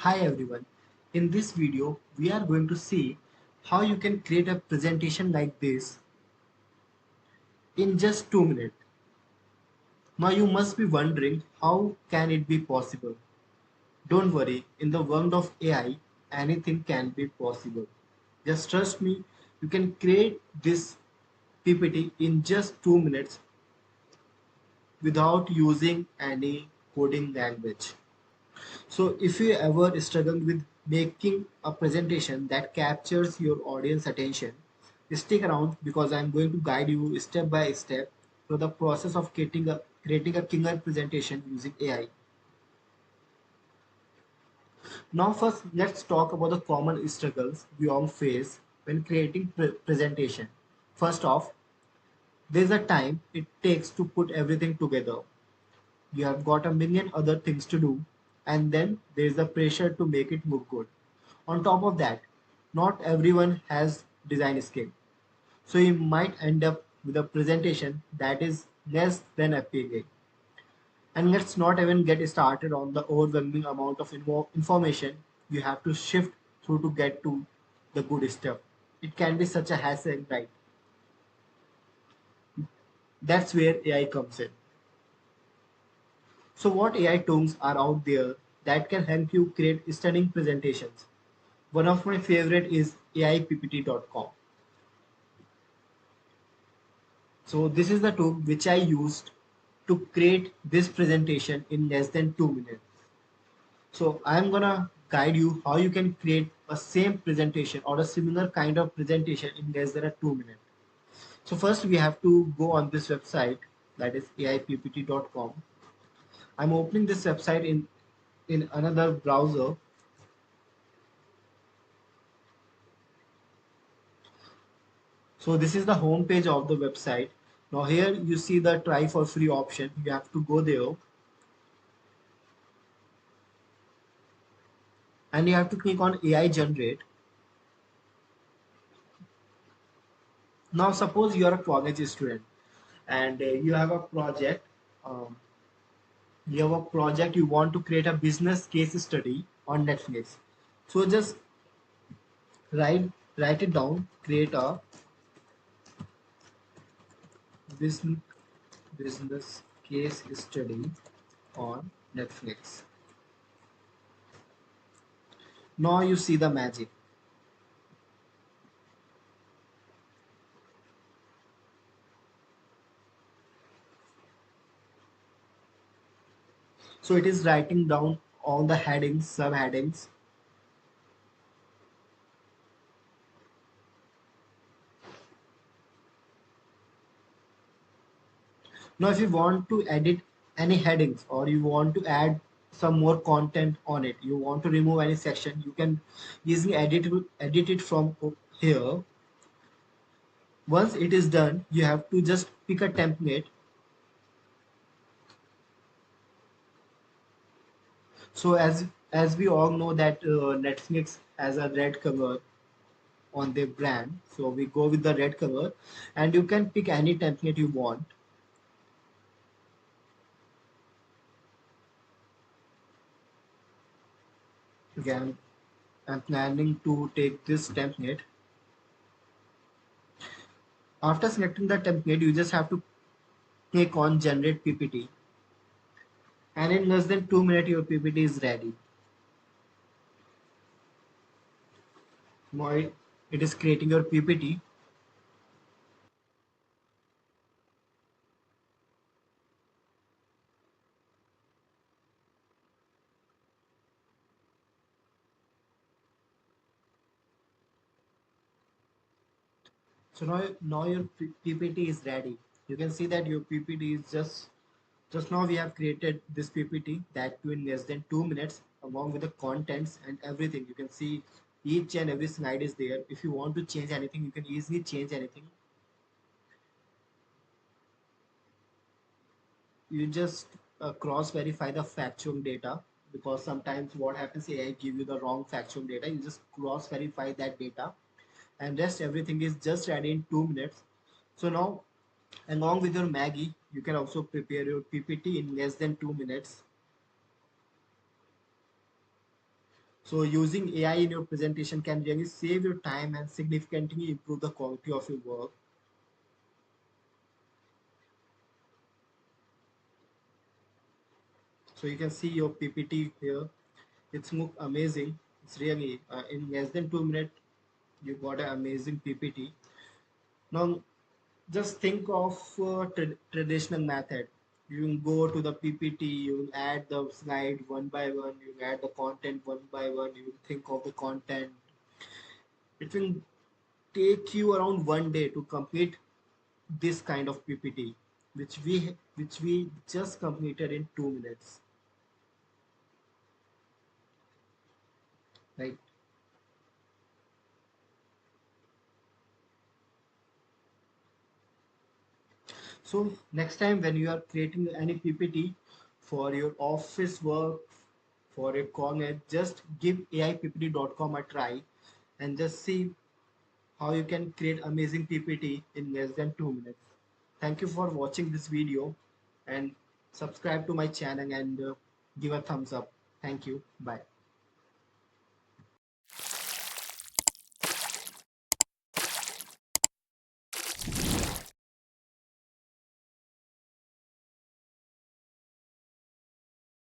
Hi everyone. In this video, we are going to see how you can create a presentation like this in just 2 minutes. Now you must be wondering how can it be possible? Don't worry, in the world of AI, anything can be possible. Just trust me, you can create this PPT in just 2 minutes without using any coding language. So if you ever struggle with making a presentation that captures your audience attention, stick around because I'm going to guide you step by step through the process of creating a killer presentation using AI. Now first let's talk about the common struggles we all face when creating presentation. First off, there's a time it takes to put everything together. You have got a million other things to do, and then there's the pressure to make it look good. On top of that, not everyone has design skill, so you might end up with a presentation that is less than appealing. And let's not even get started on the overwhelming amount of information you have to shift through to get to the good stuff. It can be such a hassle, right? That's where AI comes in. So what AI tools are out there that can help you create stunning presentations? One of my favorite is AIPPT.com. So this is the tool which I used to create this presentation in less than 2 minutes. So I'm gonna guide you how you can create a same presentation or a similar kind of presentation in less than a 2 minute. So first we have to go on this website, that is AIPPT.com. I'm opening this website in another browser. So this is the home page of the website. Now here you see the try for free option. You have to go there and you have to click on AI generate. Now suppose you are a college student and you have a project. Um, you have a project, you want to create a business case study on Netflix. So just write it down, create a business business case study on Netflix. Now you see the magic. So it is writing down all the headings, subheadings. Now if you want to edit any headings or you want to add some more content on it, you want to remove any section, you can easily edit it from here. Once it is done, you have to just pick a template. So as we all know that Netflix has a red cover on their brand, so we go with the red cover, and you can pick any template you want. Again, I'm planning to take this template. After selecting the template, you just have to click on generate PPT, and in less than 2 minutes your PPT is ready. Now it is creating your PPT. So now your PPT is ready. You can see that your PPT is just now we have created this PPT that too in less than 2 minutes along with the contents and everything. You can see each and every slide is there. If you want to change anything, you can easily change anything. You just cross verify the factual data, because sometimes what happens, AI give you the wrong factual data. You just cross verify that data, and rest everything is just ready in 2 minutes. So now along with your Maggie, you can also prepare your PPT in less than 2 minutes. So using AI in your presentation can really save your time and significantly improve the quality of your work. So you can see your PPT here. It's look amazing. It's really in less than 2 minutes you got an amazing PPT. Now just think of traditional method. You will go to the PPT, you will add the slide one by one, you will add the content one by one, you will think of the content. It will take you around 1 day to complete this kind of PPT, which we just completed in 2 minutes, right? So next time when you are creating any PPT for your office work, for your college, just give AIPPT.com a try and just see how you can create amazing PPT in less than 2 minutes. Thank you for watching this video and subscribe to my channel and give a thumbs up. Thank you. Bye.